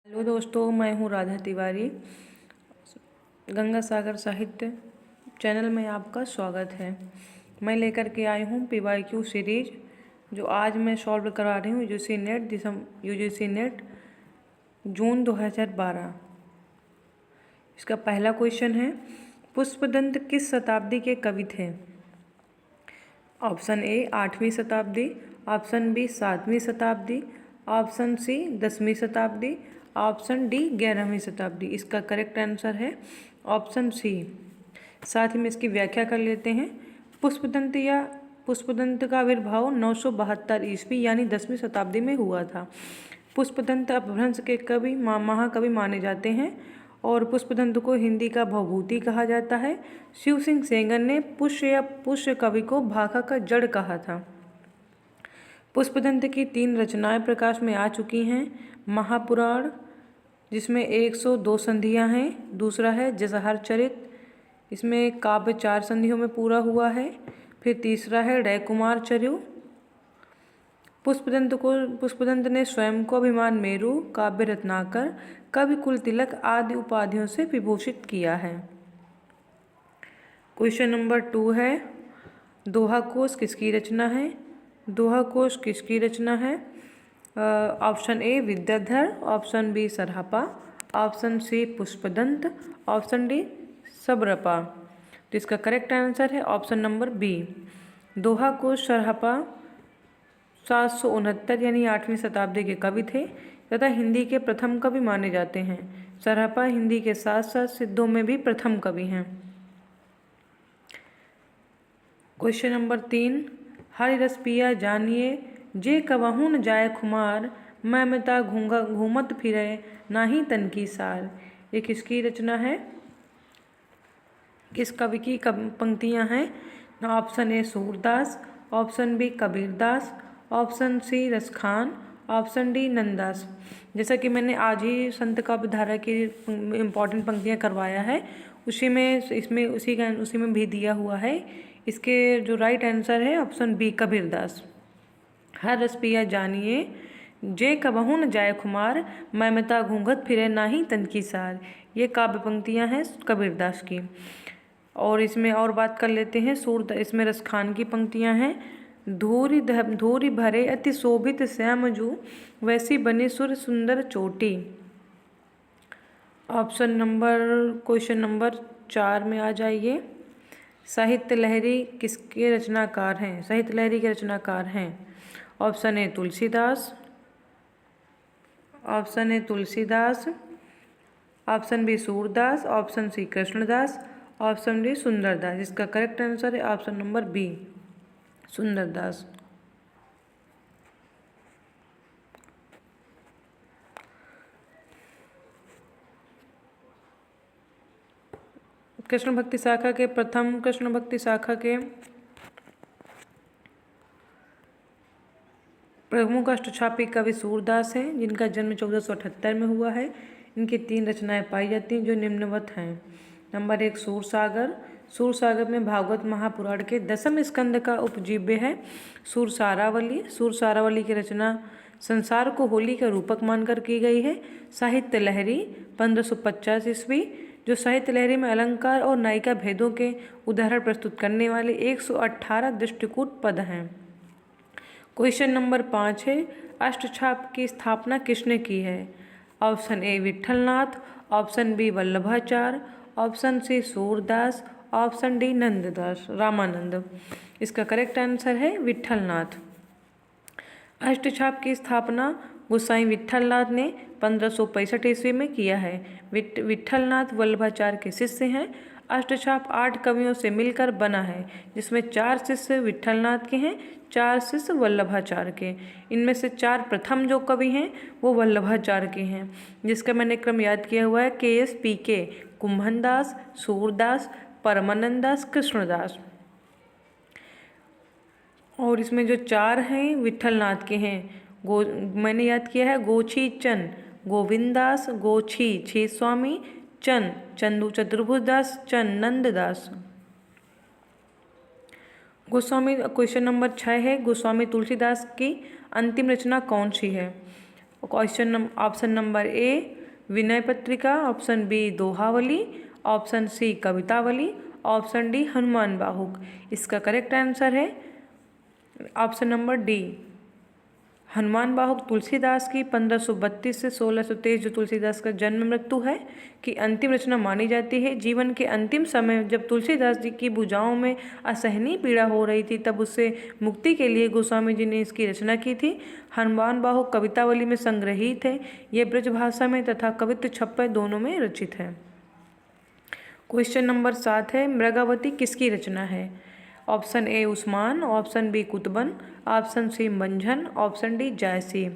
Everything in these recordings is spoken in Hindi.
हेलो दोस्तों, मैं हूँ राधा तिवारी। गंगा सागर साहित्य चैनल में आपका स्वागत है। मैं लेकर के आई हूँ PYQ सीरीज, जो आज मैं सॉल्व करा रही हूँ यूजीसी नेट जून 2012। इसका पहला क्वेश्चन है, पुष्पदंत किस शताब्दी के कवि थे? ऑप्शन ए 8वीं शताब्दी, ऑप्शन बी 7वीं शताब्दी, ऑप्शन सी 10वीं शताब्दी, ऑप्शन डी 11वीं शताब्दी। इसका करेक्ट आंसर है ऑप्शन सी। साथ ही में इसकी व्याख्या कर लेते हैं। पुष्पदंत का आविर्भाव 972 ईस्वी यानी 10वीं शताब्दी में हुआ था। पुष्पदंत अपभ्रंश के कवि महाकवि माने जाते हैं और पुष्पदंत को हिंदी का भवभूति कहा जाता है। शिव सिंह सेंगर ने पुष्य कवि को भाखा का जड़ कहा था। पुष्पदंत की 3 रचनाएं प्रकाश में आ चुकी हैं। महापुराण, जिसमें 102 संधियां हैं। दूसरा है जसहर चरित, इसमें काव्य 4 संधियों में पूरा हुआ है। फिर तीसरा है रयकुमार चर्यु। पुष्पदंत ने स्वयं को अभिमान मेरु, काव्य रत्नाकर, कवि कुल तिलक आदि उपाधियों से विभूषित किया है। क्वेश्चन नंबर 2 है, दोहा कोश किसकी रचना है? दोहा कोश किसकी रचना है? Option A Vidyadhar, option B Sarahpa, option C Pushpadant, option D Sabarpa. तो इसका करेक्ट आंसर है option number B. Doha Kosh Sarahpa 769 यानी 8वीं शताब्दी के कवि थे तथा हिंदी के प्रथम कवि माने जाते हैं। सरहपा हिंदी के साथ साथ सिद्धों में भी प्रथम कवि हैं। क्वेश्चन नंबर 3, हरि रस पिया जानिए, जे कबहू न जाय खुमार, मैं मिता घूमत फिरे नाही तन की सार। ये किसकी रचना है? किस कवि की पंक्तियां हैं? Option A Surdas, option B Kabirdas, option C Raskhan, option D Nanddas. जैसा कि मैंने आज ही संत काव्यधारा की इम्पॉर्टेंट पंक्तियां करवाया है, उसी में भी दिया हुआ है। इसके जो राइट आंसर है ऑप्शन बी कबीरदास। हर रस पिया जानिए, जे कबहू न जाय खुमार, मैं मिता घूंघत फिरे नाही तन की सार। ये काव्य पंक्तियां हैं कबीरदास की। और इसमें और बात कर लेते हैं इसमें रसखान की पंक्तियां हैं। धूरी भरे अति शोभित श्याम जू, वैसी बनी सुर सुंदर चोटी। क्वेश्चन नंबर 4 में आ जाइए। साहित्य लहरी किसके रचनाकार हैं? साहित्य लहरी के रचनाकार हैं। Option A Tulsidas, option B Surdas, option C Krishnadas, option D Sundardas. इसका करेक्ट आंसर है option number B Sundardas. Krishna भक्ति शाखा के प्रमुख अष्टछापी कवि सूरदास हैं, जिनका जन्म 1478 में हुआ है। इनकी 3 रचनाएं पाई जाती हैं जो निम्नवत हैं। नंबर 1 सूरसागर में भागवत महापुराण के 10वें स्कंद का उपजीव्य है। सूरसारावली की रचना संसार को होली का रूपक मानकर की गई है। साहित्य लहरी 1550 ईस्वी, जो साहित्य लहरी में अलंकार और नायिका भेदों के उदाहरण प्रस्तुत करने वाले 118 दृष्टिकूट पद हैं। क्वेश्चन नंबर 5 है, अष्टछाप की स्थापना किसने की है? Option A Vitthalnath, option B Vallabhacharya, option C Surdas, option D Ramanand. इसका करेक्ट आंसर है विट्ठलनाथ। अष्टछाप की स्थापना गोसाई विट्ठलनाथ ने 1565 ईस्वी में किया है। विट्ठलनाथ वल्लभाचार्य के शिष्य हैं। अष्टछाप 8 कवियों से मिलकर बना है, जिसमें 4 शिष्य विट्ठलनाथ के हैं, 4 शिष्य वल्लभाचार्य के। इनमें से 4 प्रथम जो कवि हैं वो वल्लभाचार्य के हैं, जिसका मैंने क्रम याद किया हुआ है KS PK, कुंभनदास, सूरदास, परमानंद दास, कृष्णदास। और इसमें जो 4 हैं विट्ठलनाथ के हैं, मैंने याद किया है गोछी चंद, गोविंददास, गोछी छी स्वामी, चंदू चतुर्भुजदास, नंददास। क्वेश्चन नंबर 6 है, गोस्वामी तुलसीदास की अंतिम रचना कौन सी है? Option number A Vinay Patrika, option B Dohavali, option C Kavitavali, option D Hanuman Bahuk. इसका करेक्ट आंसर है option number D, Hanuman Bahuk Tulsidas की 1532 से 1623 जो तुलसीदास का जन्म मृत्यु है कि अंतिम रचना मानी जाती है। जीवन के अंतिम समय जब तुलसीदास जी की भुजाओं में असहनीय पीड़ा हो रही थी तब उससे मुक्ति के लिए गोस्वामी जी ने इसकी रचना की थी। हनुमान बाहुक कवितावली में संग्रहित है। यह ब्रज भाषा में तथा कवित्व छप्पय दोनों में रचित है। क्वेश्चन नंबर 7 है, मृगावती किसकी रचना है? Option A Usman, option B Qutuban, option C Manjhan, option D Jayasi.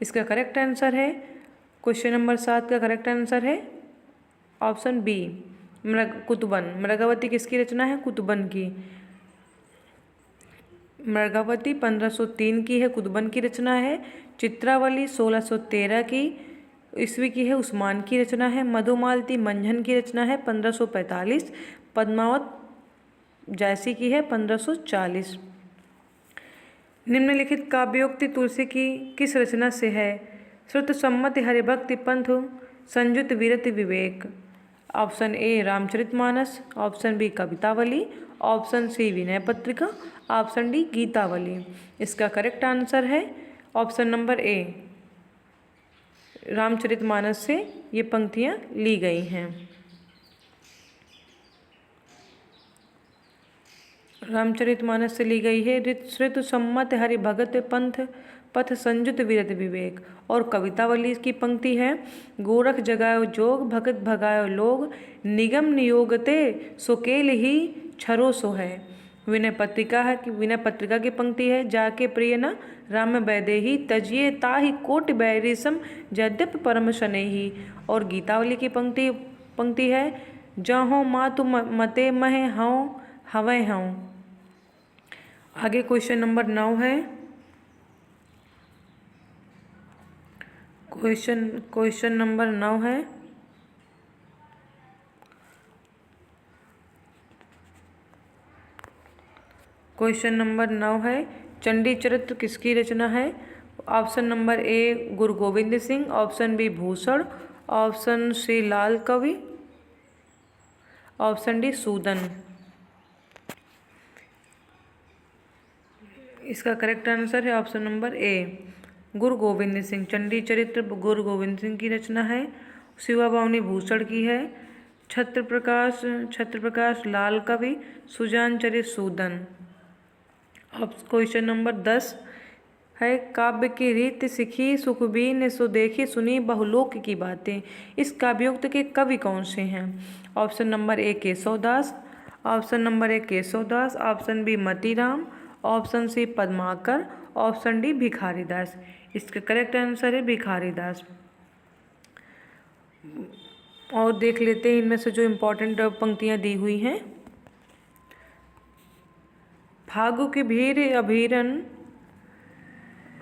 इसका करेक्ट आंसर है, क्वेश्चन नंबर 7 का करेक्ट आंसर है ऑप्शन बी कुतुबन। मृगावती किसकी रचना है? कुतुबन की। मृगावती 1503 की है, कुतुबन की रचना है। चित्रावली 1613 की ईस्वी की है, उस्मान की रचना है। मधुमालती मंझन की रचना है 1545। पद्मावत जायसी की है 1540। निम्नलिखित काव्योक्ति तुलसी की किस रचना से है? श्रुत सम्मति हरिभक्ति पंथ संयुत वीरति विवेक। Option A Ramcharitmanas, option B Kavitavali, option C Vinay Patrika, option D Gitavali. इसका करेक्ट आंसर है ऑप्शन नंबर ए, रामचरितमानस से ये पंक्तियाँ ली गई हैं। रामचरितमानस से ली गई है। ऋतु सम्मत हरि भगत पंथ पथ संयुत विरत विवेक। और कवितावली की पंक्ति है, गोरख जगायो जोग भगत भगायो लोग, निगम नियोगते सुकेल ही छरो सो है। विनय पत्रिका है कि विनय पत्रिका की पंक्ति है, जाके प्रिय न राम वैदेही तजिए ताहि कोटि बैरिसम यद्यप परम शनैही। और गीतावली की पंक्ति है, जहो मातु मते महे हऊँ हवै हऊँ। आगे क्वेश्चन नंबर 9 है। क्वेश्चन नंबर 9 है, क्वेश्चन नंबर 9 है, चंडी चरित्र किसकी रचना है? Option number A Guru Gobind Singh, option B Bhushan, option C Lal Kavi, option D Sudan. इसका करेक्ट आंसर है option number A Guru Gobind Singh. Chandi चरित्र गुरु गोविंद सिंह की रचना है। शिवा बावनी भूषण की है। छत्र प्रकाश लाल कवि, सुजान चरित सूदन। अब क्वेश्चन नंबर 10 है, काव्य की रीत सिखी सुखबीन सो देखी सुनी बहुलोक की बातें। इस काव्योक्त के कवि कौन से हैं? Option number A Keshavdas, option number A Keshavdas, option B Matiram, option C Padmakar, option D Bhikharidas. इसका करेक्ट आंसर है भिखारीदास। और देख लेते हैं इनमें से जो इम्पोर्टेंट पंक्तियाँ दी हुई हैं। फागु की भीड़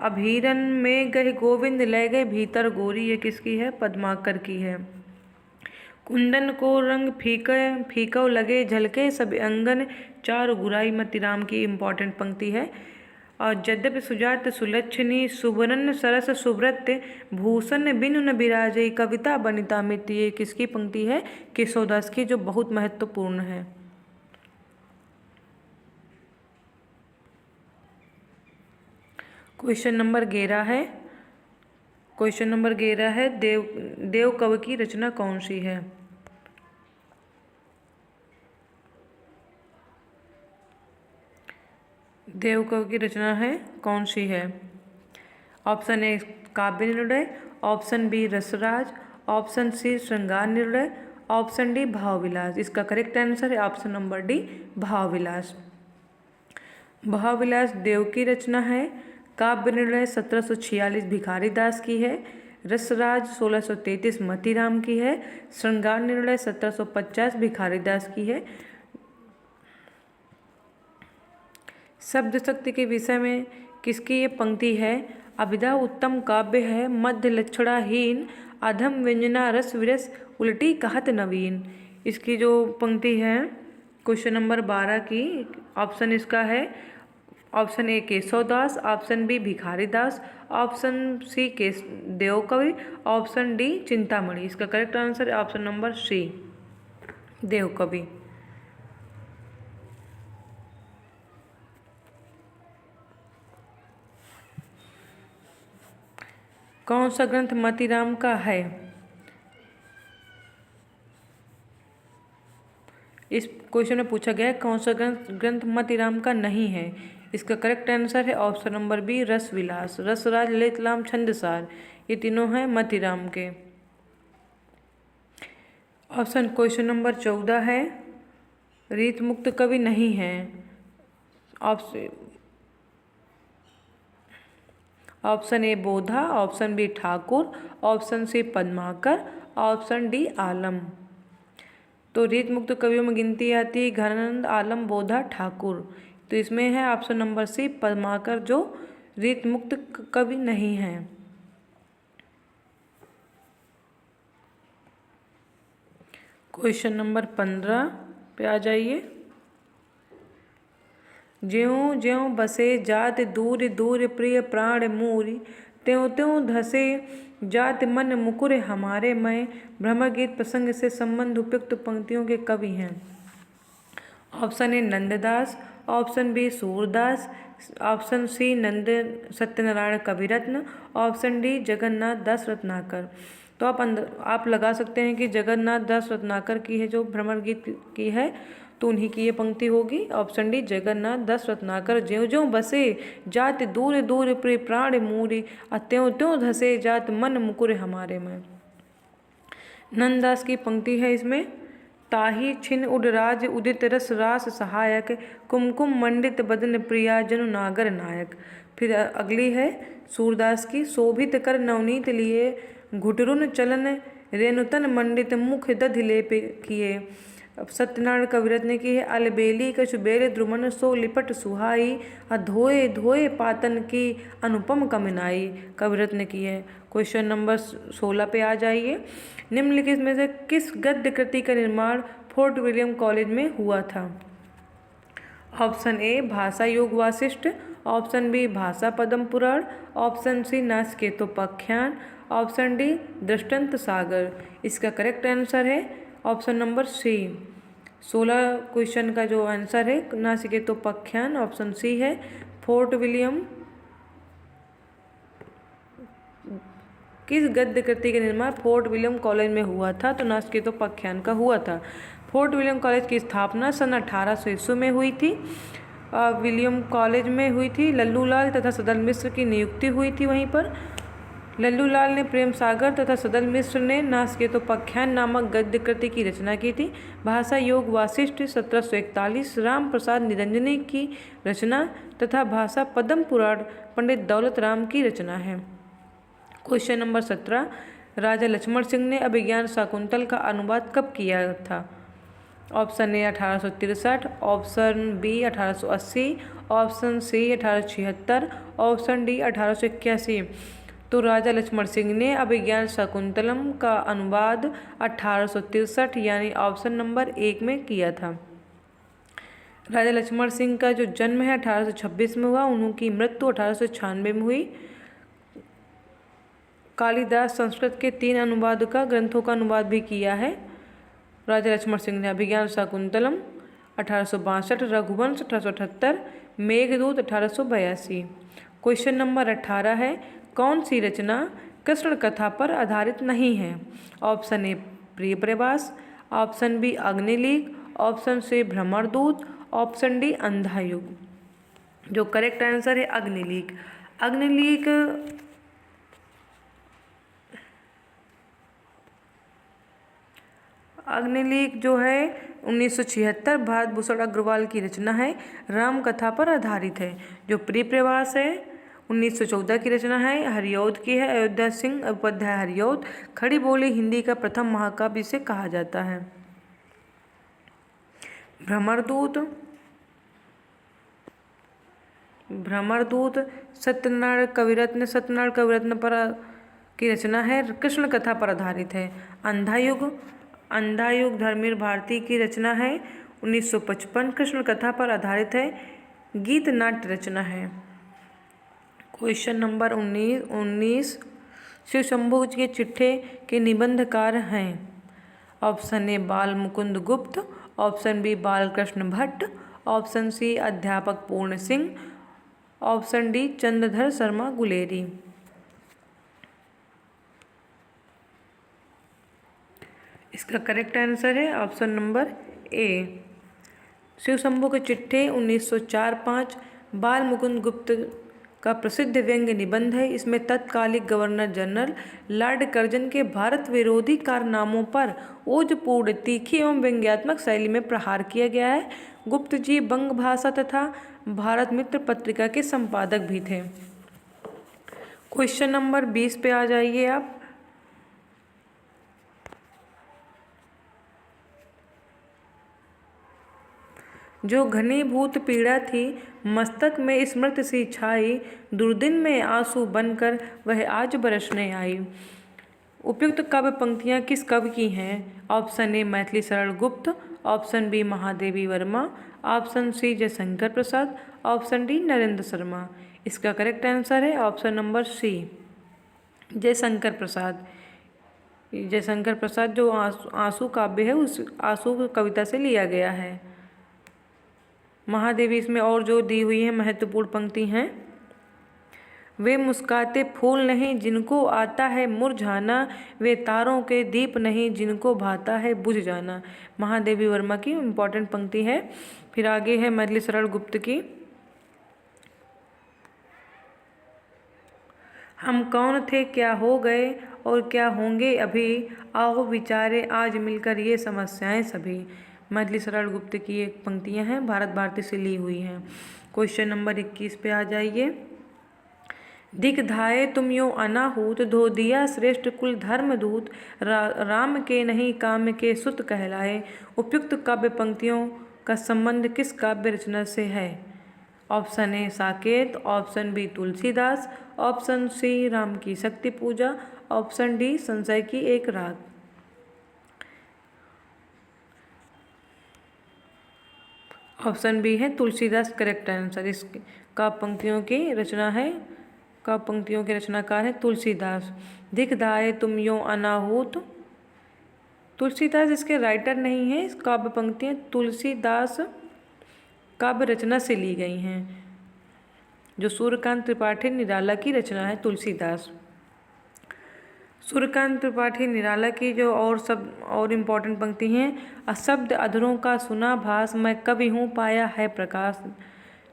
अभीरन में गए गोविंद ले गए भीतर गोरी। ये किसकी है? पद्माकर की है। कुंदन को रंग फीका लगे झलके सब अंगन चार गुराई। मतीराम की इम्पॉर्टेंट पंक्ति है। और यद्यपि सुजात सुलक्षणी सुवर्ण सरस सुव्रत भूषण बिनु न बिराजे कविता बनिता मित्र। ये किसकी पंक्ति है? केशवदास की, जो बहुत महत्वपूर्ण है। क्वेश्चन नंबर 11 है। क्वेश्चन नंबर 11 है, देव कवि की रचना कौन सी है? देव कवि की रचना है कौन सी है? ऑप्शन ए काव्य निर्णय, ऑप्शन बी रसराज, ऑप्शन सी श्रृंगार निर्णय, ऑप्शन डी भावविलास। इसका करेक्ट आंसर है ऑप्शन नंबर डी भावविलास। भावविलास देव की रचना है। काव्य निर्णय 1746 भिखारीदास की है। रसराज 1633 मतीराम की है। श्रृंगार निर्णय 1750 भिखारीदास की है। शब्द शक्ति के विषय में किसकी ये पंक्ति है? अभिधा उत्तम काव्य है, मध्य लक्षणाहीन, अधम व्यंजना रस विरस उल्टी कहत नवीन। इसकी जो पंक्ति है क्वेश्चन नंबर 12 की, ऑप्शन इसका है option A Keshavdas, option B Bhikhari Das, option C Devkavi, option D Chintamani. इसका करेक्ट आंसर है ऑप्शन नंबर सी देवकवि। कौन सा ग्रंथ मतीराम का है? इस क्वेश्चन में पूछा गया है कौन सा ग्रंथ मतीराम का नहीं है। इसका करेक्ट आंसर है ऑप्शन नंबर बी रस विलास, रसराज, ललितलाम, छंदसार, ये तीनों हैं मतीराम के। ऑप्शन क्वेश्चन नंबर 14 है रीत मुक्त कवि नहीं है। Option A Bodha, option B Thakur, option C Padmakar, option D Alam. तो रीत मुक्त कवियों में गिनती आती है घनानंद, आलम, बोधा, ठाकुर। तो इसमें है ऑप्शन नंबर सी पद्माकर जो रीत मुक्त कवि नहीं है। क्वेश्चन नंबर 15 पे आ जाइए। ज्यों ज्यों बसे जात दूर दूर प्रिय प्राण मूरी, त्यों त्यों धसे जात मन मुकुर हमारे मय। भ्रमर गीत प्रसंग से संबंध उपयुक्त पंक्तियों के कवि हैं। Option A Nanddas, option B Surdas, option C Nand Satyanarayan Kaviratna, option D Jagannath Das Ratnakar. तो आप लगा सकते हैं कि जगन्नाथ दास रत्नाकर की है जो भ्रमर गीत की है, तो उन्हीं की ये पंक्ति होगी ऑप्शन डी जगन्नाथ दास रत्नाकर। ज्यों ज्यों बसे जात दूर दूर प्रिय प्राण मूरी, त्यों त्यों धसे जात मन मुकुर हमारे में। नंददास की पंक्ति है इसमें, ताहि छिन उडराज उदित रस रास सहायक, कुमकुम मंडित बदन प्रिया जनु नागर नायक। फिर अगली है सूरदास की, शोभित कर नवनीत लिए घुटरुन चलन, रेणुतन मंडित मुख दधि लेप किए। अब सत्यनारायण कविरत्न ने की है, अलबेली कछु बेल द्रुमन सो लिपट सुहाई, धोए धोए पातन की अनुपम कमिनाई। कविरत्न ने की है। क्वेश्चन नंबर 16 पे आ जाइए। निम्नलिखित में से किस गद्य कृति का निर्माण फोर्ट विलियम कॉलेज में हुआ था? ऑप्शन ए भाषा योग वासिष्ठ, ऑप्शन बी भाषा Padma Purana, option C नाचकेतोपाख्यान, option D दृष्टांत सागर। इसका करेक्ट आंसर है ऑप्शन नंबर सी। 16 क्वेश्चन का जो आंसर है नाचकेतोपाख्यान ऑप्शन सी है। फोर्ट विलियम किस गद्य कृति का निर्माण फोर्ट विलियम कॉलेज में हुआ था? तो नाचकेतोपाख्यान का हुआ था। फोर्ट विलियम कॉलेज की स्थापना सन 1800 ईस्वी में हुई थी। विलियम कॉलेज में हुई थी। लल्लू लाल तथा सदल मिश्र की नियुक्ति हुई थी वहीं पर। लल्लू लाल ने प्रेम सागर तथा सदल मिश्र ने नाचकेतोपाख्यान नामक गद्य कृति की रचना की थी। भाषा योग वासिष्ठ 1741 राम प्रसाद निरंजनी की रचना तथा भाषा पद्म पुराण पंडित दौलत राम की रचना है। क्वेश्चन नंबर 17 राजा लक्ष्मण सिंह ने अभिज्ञान शाकुंतल का अनुवाद कब किया था? Option A 1863, option B 1880, option C 1876, option D 1881। तो राजा लक्ष्मण सिंह ने अभिज्ञान शाकुंतलम का अनुवाद 1863 यानी ऑप्शन नंबर 1 में किया था। राजा लक्ष्मण सिंह का जो जन्म है 1826 में हुआ, उनकी मृत्यु 1896 में हुई। कालिदास संस्कृत के 3 अनुवाद का ग्रंथों का अनुवाद भी किया है राजा लक्ष्मण सिंह ने। अभिज्ञान शाकुंतलम 1862, रघुवंश 1878, मेघदूत 1882। क्वेश्चन नंबर 18 है कौन सी रचना कृष्ण कथा पर आधारित नहीं है? Option A Priya Pravas, option B Agnileek, option C Bhramardoot, option D Andhayug. जो करेक्ट आंसर है अग्निलीक। अग्निलीक जो है 1976 भारत भूषण अग्रवाल की रचना है, राम कथा पर आधारित है। जो प्रिय प्रवास है 1914 की रचना है, हरिऔध की है, अयोध्या सिंह उपाध्याय हरिऔध। खड़ी बोली हिंदी का प्रथम महाकाव्य इसे कहा जाता है। भ्रमरदूत सत्यनारायण कविरत्न पर की रचना है, कृष्ण कथा पर आधारित है। अंधायुग धर्मवीर भारती की रचना है 1955, कृष्ण कथा पर आधारित है। गीत नाट्य रचना है? क्वेश्चन नंबर 19 शिव शंभू के चिट्ठे के निबंधकार हैं? ऑप्शन ए Bal Mukund Gupt, option B Balkrishna Bhatt, option C Adhyapak Puran Singh, option D Chandradhar Sharma Guleri. इसका करेक्ट आंसर है option number A. Shiv Shambhu के चिट्ठे 1904-5 बाल मुकुंद गुप्त का प्रसिद्ध व्यंग्य निबंध है। इसमें तत्कालिक गवर्नर जनरल लॉर्ड कर्जन के भारत विरोधी कारनामों पर ओजपूर्ण, तीखी एवं व्यंग्यात्मक शैली में प्रहार किया गया है। गुप्त जी बंग भाषा तथा भारत मित्र पत्रिका के संपादक भी थे। क्वेश्चन नंबर 20 पे आ जाइए आप। जो घनीभूत पीड़ा थी मस्तक में स्मृत सी छाई, दुर्दिन में आंसू बनकर वह आज बरसने आई। उपयुक्त काव्य पंक्तियाँ किस कवि की हैं? ऑप्शन ए Maithili Sharan Gupt, option B Mahadevi Verma, option C Jaishankar Prasad, option D Narendra Sharma. इसका करेक्ट आंसर है option number C Jaishankar Prasad. Jaishankar Prasad जो आंसू काव्य है उस आंसू कविता से लिया गया है। महादेवी इसमें और जो दी हुई है महत्वपूर्ण पंक्ति हैं, वे मुस्काते फूल नहीं जिनको आता है मुरझाना, वे तारों के दीप नहीं जिनको भाता है बुझ जाना। महादेवी वर्मा की इम्पॉर्टेंट पंक्ति है। फिर आगे है मैथिली शरण गुप्त की, हम कौन थे क्या हो गए और क्या होंगे अभी, आओ विचारे आज मिलकर ये समस्याएं सभी। मैथिली शरण गुप्त की एक पंक्तियां हैं, भारत भारती से ली हुई हैं। क्वेश्चन नंबर 21 पे आ जाइए। दिख धाये तुम यो अनाहूत, धो दिया श्रेष्ठ कुल धर्मदूत, राम के नहीं काम के सुत कहलाए। उपयुक्त काव्य पंक्तियों का संबंध किस काव्य रचना से है? Option A Saket, option B Tulsidas, option C Ram ki Shakti Puja, option D संशय की एक रात। ऑप्शन बी है तुलसीदास करेक्ट आंसर। इसका पंक्तियों की रचना है, का पंक्तियों के रचनाकार है तुलसीदास। दिख धाये तुम यो अनाहूत, तुलसीदास इसके राइटर नहीं है। इस काव्य पंक्तियाँ तुलसीदास काव्य रचना से ली गई हैं, जो सूर्यकांत त्रिपाठी निराला की रचना है तुलसीदास। सूर्यकांत त्रिपाठी निराला की जो और इम्पॉर्टेंट पंक्ति हैं, अशब्द अधरों का सुना भास, मैं कवि हूँ पाया है प्रकाश।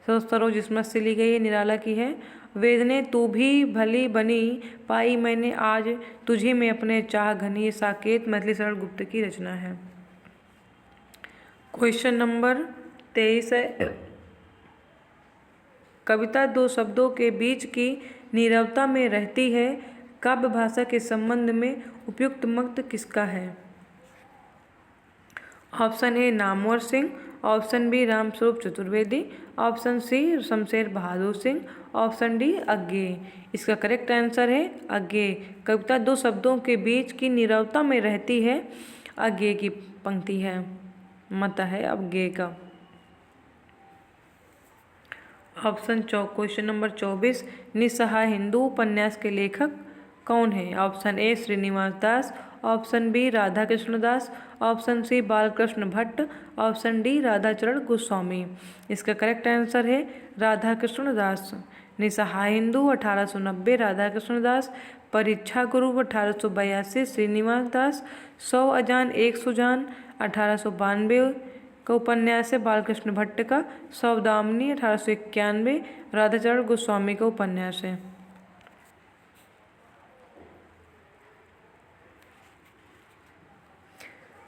सरोज स्मृत से ली गई है, निराला की है। वेदने तू भी भली बनी, पाई मैंने आज तुझे में अपने चाह घनी। साकेत मैथिली शरण गुप्त की रचना है। क्वेश्चन नंबर 23 है, कविता दो शब्दों के बीच की नीरवता में रहती है, काव्य भाषा के संबंध में उपयुक्त मत किसका है? Option A Namvar Singh, option B Ramswaroop Chaturvedi, option C Shamsher Bahadur Singh, option D Agyeya. इसका करेक्ट आंसर है अज्ञेय। कविता दो शब्दों के बीच की नीरवता में रहती है, अज्ञेय की पंक्ति है, मत है अज्ञेय का। ऑप्शन क्वेश्चन नंबर 24, निस्सहाय हिंदू उपन्यास के लेखक कौन है? Option A Shrinivas Das, option B Radha Krishna Das, option C Balkrishna Bhatt, option D Radhacharan Goswami. इसका करेक्ट आंसर है राधा कृष्ण दास। निस्सहाय हिंदू 1890 राधा कृष्ण दास, परीक्षा गुरु 1882 श्रीनिवास दास, 100 अजान 1 सुजान 1892 का उपन्यास है बालकृष्ण भट्ट का, सौदामिनी 1891 राधाचरण गोस्वामी का उपन्यास है।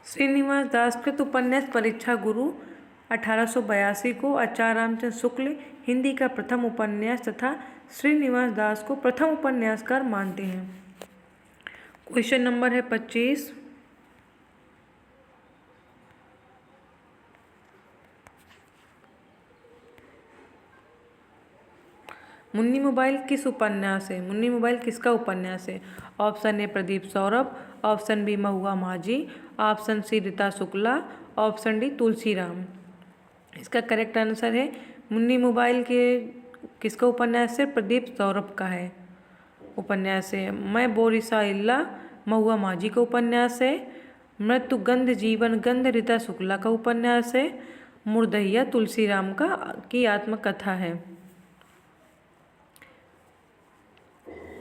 श्रीनिवास दास कृत उपन्यास परीक्षा गुरु 1882 को आचार्य रामचंद्र शुक्ल हिंदी का प्रथम उपन्यास तथा श्रीनिवास दास को प्रथम उपन्यासकार मानते हैं। क्वेश्चन नंबर है 25, मुन्नी मोबाइल किस उपन्यास है? मुन्नी मोबाइल किसका उपन्यास है? Option A Pradeep Saurabh, option B Mahua Majhi, option C Rita Shukla, option D Tulsiram. इसका करेक्ट आंसर है मुन्नी मोबाइल के किसका उपन्यास है? प्रदीप सौरभ का है उपन्यास है। मैं बोरिसा इल्ला महुआ माझी का उपन्यास है। मृत्यु गंध जीवन गंध रीता शुक्ला का उपन्यास है। मुर्दहिया तुलसीराम की आत्मकथा है।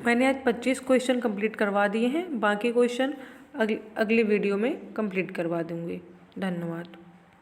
मैंने आज 25 क्वेश्चन कंप्लीट करवा दिए हैं, बाकी क्वेश्चन अगली वीडियो में कंप्लीट करवा दूंगी। धन्यवाद।